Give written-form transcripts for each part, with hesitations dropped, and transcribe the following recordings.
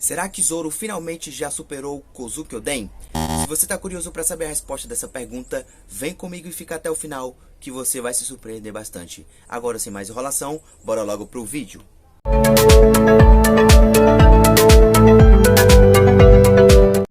Será que Zoro finalmente já superou Kozuki Oden? Se você está curioso para saber a resposta dessa pergunta, vem comigo e fica até o final, que você vai se surpreender bastante. Agora, sem mais enrolação, bora logo pro vídeo.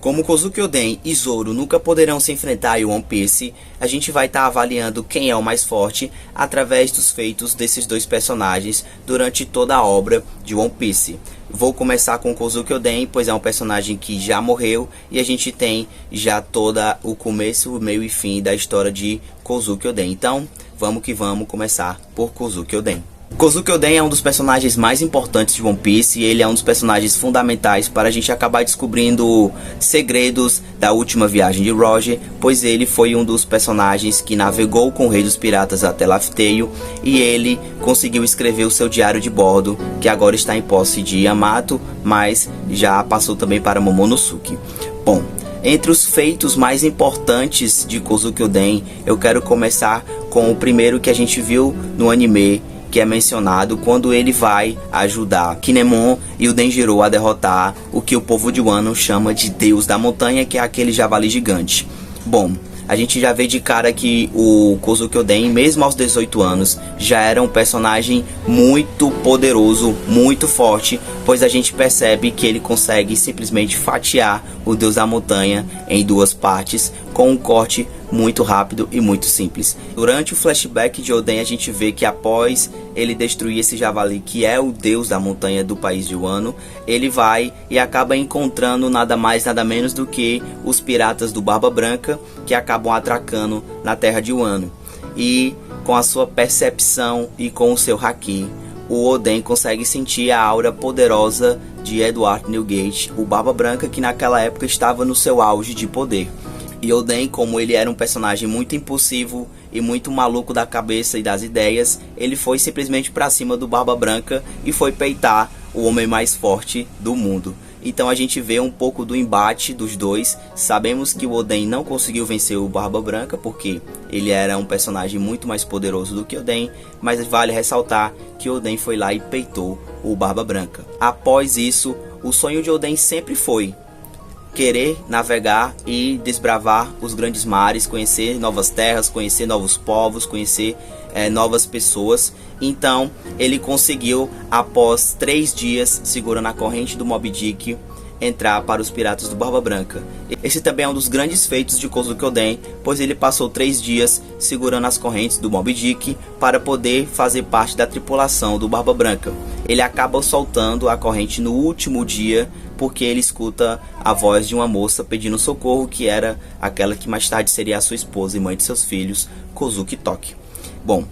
Como Kozuki Oden e Zoro nunca poderão se enfrentar em One Piece, a gente vai estar avaliando quem é o mais forte através dos feitos desses dois personagens durante toda a obra de One Piece. Vou começar com Kozuki Oden, pois é um personagem que já morreu e a gente tem já toda o começo, o meio e fim da história de Kozuki Oden. Então, vamos que vamos começar por Kozuki Oden. Kozuki Oden é um dos personagens mais importantes de One Piece e ele é um dos personagens fundamentais para a gente acabar descobrindo segredos da última viagem de Roger, pois ele foi um dos personagens que navegou com o Rei dos Piratas até Laugh Tale e ele conseguiu escrever o seu diário de bordo, que agora está em posse de Yamato, mas já passou também para Momonosuke. Bom, entre os feitos mais importantes de Kozuki Oden, eu quero começar com o primeiro que a gente viu no anime, que é mencionado quando ele vai ajudar Kinemon e o Denjiro a derrotar o que o povo de Wano chama de Deus da Montanha, que é aquele javali gigante. Bom, a gente já vê de cara que o Kozuki Oden, mesmo aos 18 anos, já era um personagem muito poderoso, muito forte, pois a gente percebe que ele consegue simplesmente fatiar o Deus da Montanha em duas partes, com um corte muito rápido e muito simples. Durante o flashback de Oden, a gente vê que após ele destruir esse javali, que é o Deus da Montanha do país de Wano, ele vai e acaba encontrando nada mais nada menos do que os piratas do Barba Branca, que acabam atracando na terra de Wano. E com a sua percepção e com o seu haki, o Oden consegue sentir a aura poderosa de Edward Newgate, o Barba Branca, que naquela época estava no seu auge de poder. E Oden, como ele era um personagem muito impulsivo e muito maluco da cabeça e das ideias, ele foi simplesmente para cima do Barba Branca e foi peitar o homem mais forte do mundo. Então a gente vê um pouco do embate dos dois. Sabemos que o Oden não conseguiu vencer o Barba Branca porque ele era um personagem muito mais poderoso do que Oden, mas vale ressaltar que Oden foi lá e peitou o Barba Branca. Após isso, o sonho de Oden sempre foi querer navegar e desbravar os grandes mares, conhecer novas terras, conhecer novos povos, conhecer novas pessoas. Então ele conseguiu, após 3 dias segurando a corrente do Moby Dick, entrar para os piratas do Barba Branca. Esse também é um dos grandes feitos de Kozuki Oden, pois ele passou 3 dias segurando as correntes do Moby Dick para poder fazer parte da tripulação do Barba Branca. Ele acaba soltando a corrente no último dia, porque ele escuta a voz de uma moça pedindo socorro, que era aquela que mais tarde seria a sua esposa e mãe de seus filhos, Kozuki Toki. Bom,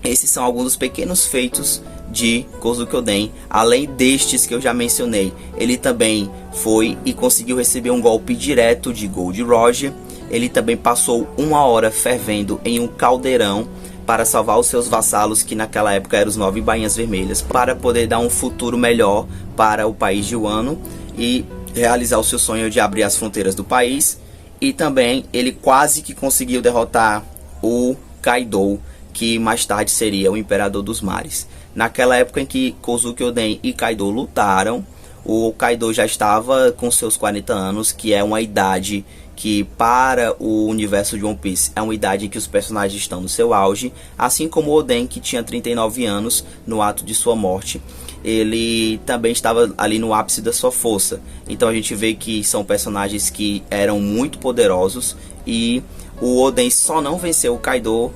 esses são alguns dos pequenos feitos de Kozuki Oden. Além destes que eu já mencionei, ele também foi e conseguiu receber um golpe direto de Gold Roger. Ele também passou 1 hora fervendo em um caldeirão para salvar os seus vassalos, que naquela época eram os 9 bainhas vermelhas, para poder dar um futuro melhor para o país de Wano e realizar o seu sonho de abrir as fronteiras do país. E também ele quase que conseguiu derrotar o Kaido, que mais tarde seria o Imperador dos Mares. Naquela época em que Kozuki Oden e Kaido lutaram, o Kaido já estava com seus 40 anos, que é uma idade que para o universo de One Piece é uma idade em que os personagens estão no seu auge, assim como Oden, que tinha 39 anos no ato de sua morte. Ele também estava ali no ápice da sua força. Então a gente vê que são personagens que eram muito poderosos e o Oden só não venceu o Kaido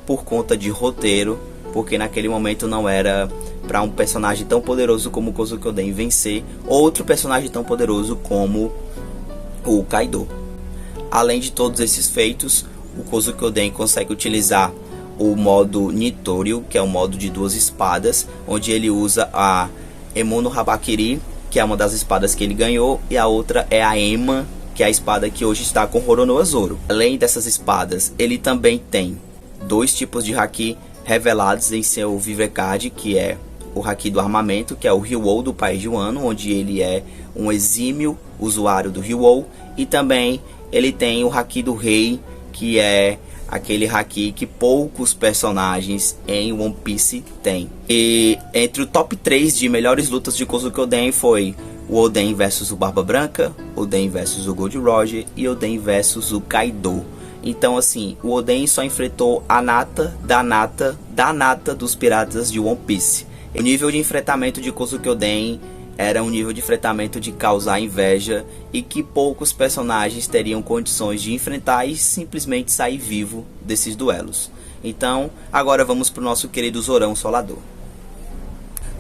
por conta de roteiro, porque naquele momento não era para um personagem tão poderoso como Kozuki Oden vencer outro personagem tão poderoso como o Kaido. Além de todos esses feitos, o Kozuki Oden consegue utilizar o modo Nitoryu, que é o modo de 2 espadas, onde ele usa a Emono Habakiri, que é uma das espadas que ele ganhou, e a outra é a Ema, que é a espada que hoje está com Roronoa Zoro. Além dessas espadas, ele também tem 2 tipos de haki revelados em seu Vivecard, que é o haki do armamento, que é o Ryuou do país de Wano, onde ele é um exímio usuário do Ryuou, e também ele tem o haki do rei, que é aquele haki que poucos personagens em One Piece têm. E entre o top 3 de melhores lutas de Kozuki Oden foi o Oden versus o Barba Branca, Oden versus o Gold Roger e Oden versus o Kaido. Então assim, o Oden só enfrentou a nata da nata da nata dos piratas de One Piece. O nível de enfrentamento de Kozuki Oden era um nível de enfrentamento de causar inveja e que poucos personagens teriam condições de enfrentar e simplesmente sair vivo desses duelos. Então, agora vamos para o nosso querido Zorão Solador.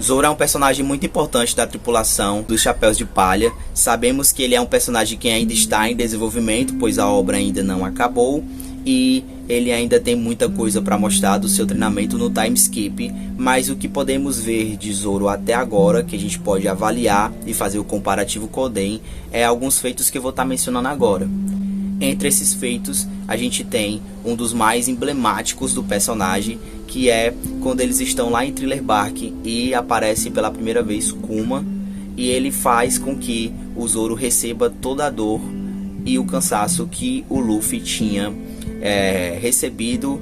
Zoro é um personagem muito importante da tripulação dos Chapéus de Palha. Sabemos que ele é um personagem que ainda está em desenvolvimento, pois a obra ainda não acabou. E ele ainda tem muita coisa para mostrar do seu treinamento no time skip. Mas o que podemos ver de Zoro até agora, que a gente pode avaliar e fazer o comparativo com Oden, é alguns feitos que eu vou estar mencionando agora. Entre esses feitos, a gente tem um dos mais emblemáticos do personagem, que é quando eles estão lá em Thriller Bark e aparece pela primeira vez Kuma, e ele faz com que o Zoro receba toda a dor e o cansaço que o Luffy tinha recebido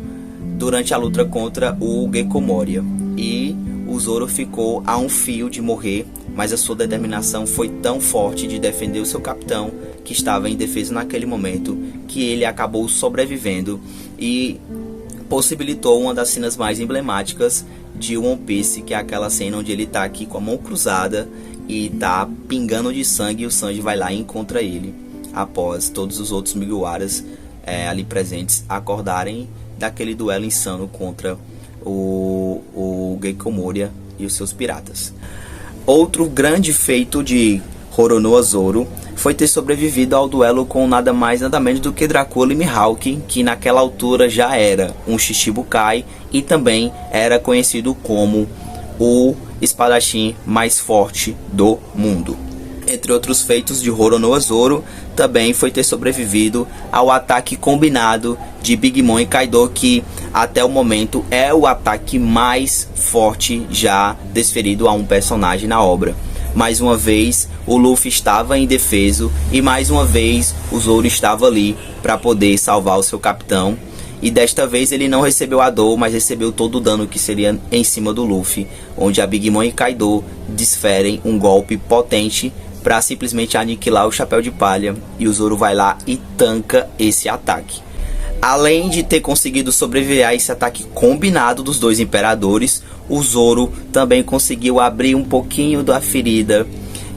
durante a luta contra o Gecko Moria. E o Zoro ficou a um fio de morrer, mas a sua determinação foi tão forte de defender o seu capitão, que estava indefeso naquele momento, que ele acabou sobrevivendo e possibilitou uma das cenas mais emblemáticas de One Piece, que é aquela cena onde ele está aqui com a mão cruzada e tá pingando de sangue, e o Sanji vai lá e encontra ele, após todos os outros Mugiwaras ali presentes acordarem daquele duelo insano contra o Gecko Moria e os seus piratas. Outro grande feito de Roronoa Zoro foi ter sobrevivido ao duelo com nada mais nada menos do que Dracula e Mihawk, que naquela altura já era um Shichibukai e também era conhecido como o espadachim mais forte do mundo. Entre outros feitos de Roronoa Zoro, também foi ter sobrevivido ao ataque combinado de Big Mom e Kaido, que até o momento é o ataque mais forte já desferido a um personagem na obra. Mais uma vez o Luffy estava indefeso e mais uma vez o Zoro estava ali para poder salvar o seu capitão. E desta vez ele não recebeu a dor, mas recebeu todo o dano que seria em cima do Luffy, onde a Big Mom e Kaido desferem um golpe potente para simplesmente aniquilar o Chapéu de Palha, e o Zoro vai lá e tanca esse ataque. Além de ter conseguido sobreviver a esse ataque combinado dos dois imperadores, o Zoro também conseguiu abrir um pouquinho da ferida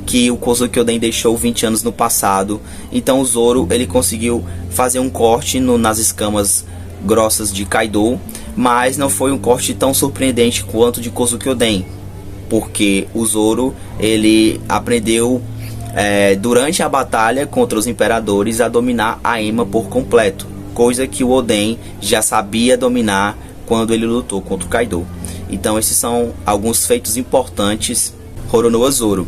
que o Kozuki Oden deixou 20 anos no passado. Então o Zoro ele conseguiu fazer um corte nas escamas grossas de Kaido, mas não foi um corte tão surpreendente quanto de Kozuki Oden, porque o Zoro ele aprendeu durante a batalha contra os imperadores a dominar a Ema por completo, coisa que o Oden já sabia dominar quando ele lutou contra o Kaido. Então esses são alguns feitos importantes Roronoa Zoro.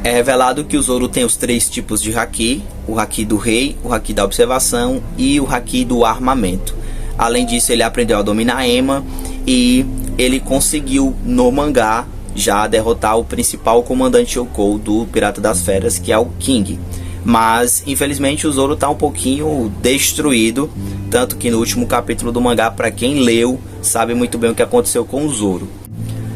É revelado que o Zoro tem os 3 tipos de Haki: o Haki do Rei, o Haki da Observação e o Haki do Armamento. Além disso, ele aprendeu a dominar a Ema e ele conseguiu no mangá já derrotar o principal comandante Yonkou do Pirata das Feras, que é o King. Mas infelizmente o Zoro está um pouquinho destruído, tanto que no último capítulo do mangá, para quem leu, sabe muito bem o que aconteceu com o Zoro.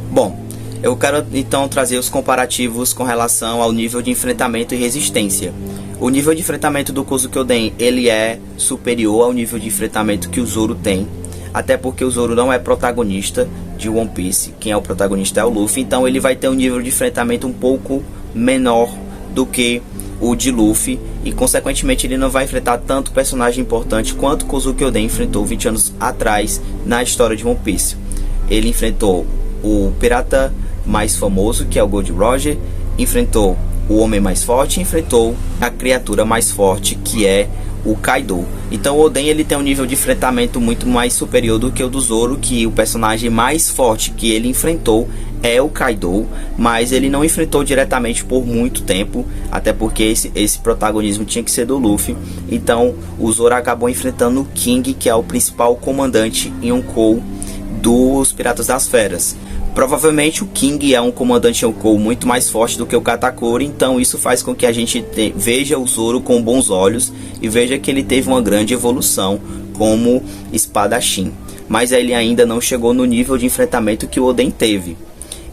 Bom, eu quero então trazer os comparativos com relação ao nível de enfrentamento e resistência. O nível de enfrentamento do Kozuki Oden ele é superior ao nível de enfrentamento que o Zoro tem, até porque o Zoro não é protagonista de One Piece. Quem é o protagonista é o Luffy, então ele vai ter um nível de enfrentamento um pouco menor do que o de Luffy, e consequentemente ele não vai enfrentar tanto personagem importante quanto Kozuki Oden enfrentou 20 anos atrás na história de One Piece. Ele enfrentou o pirata mais famoso, que é o Gold Roger, enfrentou o homem mais forte, enfrentou a criatura mais forte, que é o Kaido. Então o Oden ele tem um nível de enfrentamento muito mais superior do que o do Zoro, que o personagem mais forte que ele enfrentou é o Kaido, mas ele não enfrentou diretamente por muito tempo, até porque esse protagonismo tinha que ser do Luffy. Então o Zoro acabou enfrentando o King, que é o principal comandante Yonkou dos Piratas das Feras. Provavelmente o King é um comandante Yonkou muito mais forte do que o Katakuri, então isso faz com que a gente veja o Zoro com bons olhos e veja que ele teve uma grande evolução como espadachim. Mas ele ainda não chegou no nível de enfrentamento que o Oden teve.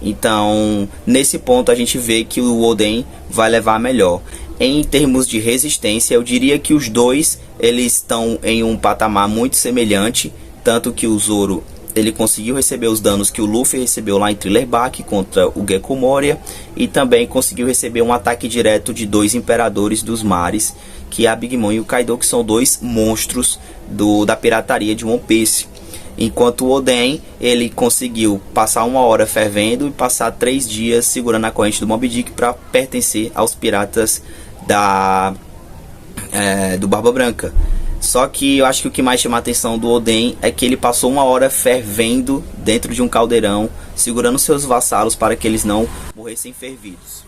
Então, nesse ponto a gente vê que o Oden vai levar melhor. Em termos de resistência, eu diria que os dois eles estão em um patamar muito semelhante, tanto que o Zoro ele conseguiu receber os danos que o Luffy recebeu lá em Thriller Bark contra o Gecko Moria, e também conseguiu receber um ataque direto de dois imperadores dos mares, que é a Big Mom e o Kaido, que são dois monstros da pirataria de One Piece. Enquanto o Oden ele conseguiu passar 1 hora fervendo e passar 3 dias segurando a corrente do Moby Dick para pertencer aos piratas do Barba Branca. Só que eu acho que o que mais chama a atenção do Oden é que ele passou 1 hora fervendo dentro de um caldeirão, segurando seus vassalos para que eles não morressem fervidos.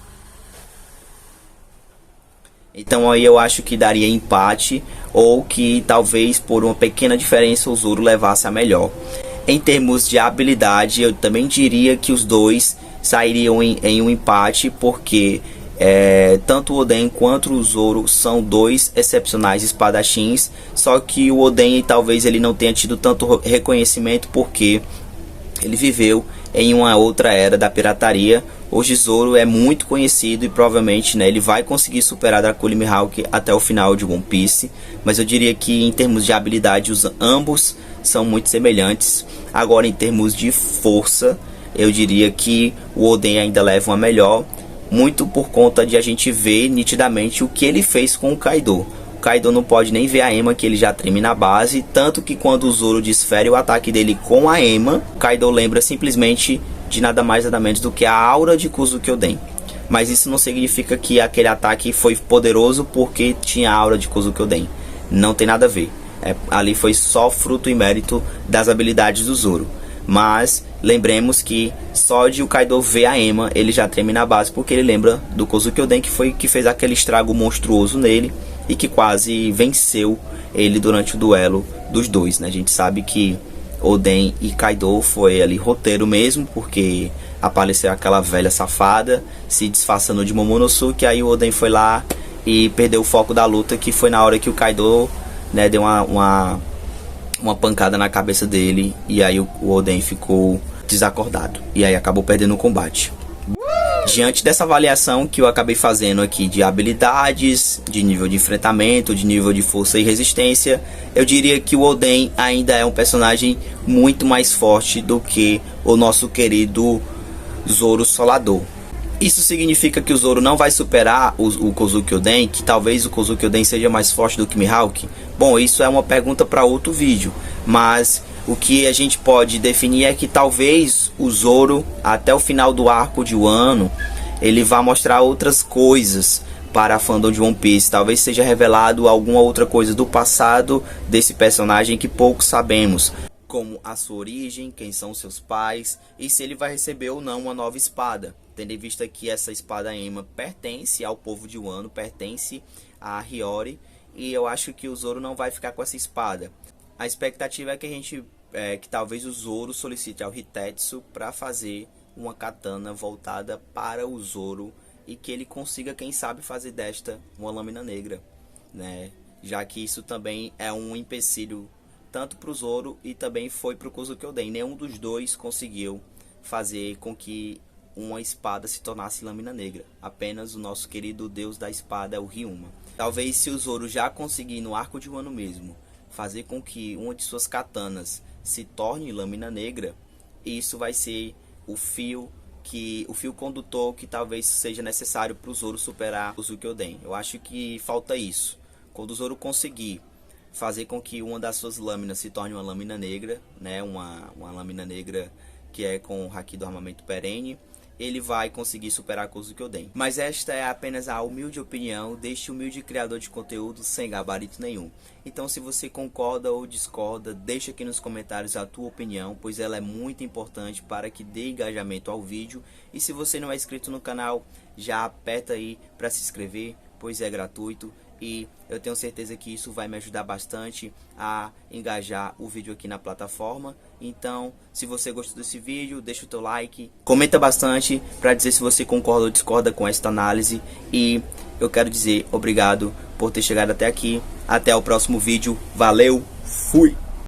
Então aí eu acho que daria empate, ou que talvez por uma pequena diferença o Zoro levasse a melhor. Em termos de habilidade, eu também diria que os dois sairiam em um empate, porque tanto o Oden quanto o Zoro são dois excepcionais espadachins, só que o Oden talvez ele não tenha tido tanto reconhecimento porque ele viveu em uma outra era da pirataria. Hoje Zoro é muito conhecido e provavelmente, né, ele vai conseguir superar Dracula e Mihawk até o final de One Piece. Mas eu diria que em termos de habilidade ambos são muito semelhantes. Agora em termos de força, eu diria que o Oden ainda leva uma melhor, muito por conta de a gente ver nitidamente o que ele fez com o Kaido. O Kaido não pode nem ver a Ema, que ele já treme na base, tanto que quando o Zoro desfere o ataque dele com a Ema, o Kaido lembra simplesmente de nada mais nada menos do que a aura de Kozuki Oden. Mas isso não significa que aquele ataque foi poderoso porque tinha a aura de Kozuki Oden. Não tem nada a ver. Ali foi só fruto e mérito das habilidades do Zoro. Mas lembremos que só de o Kaido ver a Ema, ele já treme na base, porque ele lembra do Kozuki Oden, que fez aquele estrago monstruoso nele e que quase venceu ele durante o duelo dos dois, né? A gente sabe que Oden e Kaido foi ali roteiro mesmo, porque apareceu aquela velha safada se disfarçando de Momonosuke, aí o Oden foi lá e perdeu o foco da luta, que foi na hora que o Kaido, né, deu uma pancada na cabeça dele, e aí o Oden ficou desacordado e aí acabou perdendo o combate. Diante dessa avaliação que eu acabei fazendo aqui de habilidades, de nível de enfrentamento, de nível de força e resistência, eu diria que o Oden ainda é um personagem muito mais forte do que o nosso querido Zoro Solador. Isso significa que o Zoro não vai superar o Kozuki Oden, que talvez o Kozuki Oden seja mais forte do que Mihawk? Bom, isso é uma pergunta para outro vídeo, mas o que a gente pode definir é que talvez o Zoro, até o final do arco de Wano, ele vá mostrar outras coisas para a fandom de One Piece. Talvez seja revelado alguma outra coisa do passado desse personagem que pouco sabemos, como a sua origem, quem são seus pais e se ele vai receber ou não uma nova espada, tendo em vista que essa espada Ema pertence ao povo de Wano, pertence a Hiyori, e eu acho que o Zoro não vai ficar com essa espada. A expectativa é que talvez o Zoro solicite ao Hitetsu para fazer uma katana voltada para o Zoro e que ele consiga, quem sabe, fazer desta uma lâmina negra, né? Já que isso também é um empecilho tanto para o Zoro e também foi para o Kozuki Oden. Nenhum dos dois conseguiu fazer com que uma espada se tornasse lâmina negra. Apenas o nosso querido deus da espada é o Ryuma. Talvez se o Zoro já conseguir no arco de Wano mesmo fazer com que uma de suas katanas se torne lâmina negra, isso vai ser o fio condutor que talvez seja necessário para o Zoro superar o Kozuki Oden. Eu acho que falta isso. Quando o Zoro conseguir fazer com que uma das suas lâminas se torne uma lâmina negra, né, uma lâmina negra que é com o haki do armamento perene, ele vai conseguir superar Kozuki Oden. Mas esta é apenas a humilde opinião deste humilde criador de conteúdo sem gabarito nenhum. Então, se você concorda ou discorda, deixa aqui nos comentários a tua opinião, pois ela é muito importante para que dê engajamento ao vídeo. E se você não é inscrito no canal, já aperta aí para se inscrever, pois é gratuito. E eu tenho certeza que isso vai me ajudar bastante a engajar o vídeo aqui na plataforma. Então, se você gostou desse vídeo, deixa o teu like, comenta bastante para dizer se você concorda ou discorda com esta análise. E eu quero dizer obrigado por ter chegado até aqui. Até o próximo vídeo. Valeu, fui!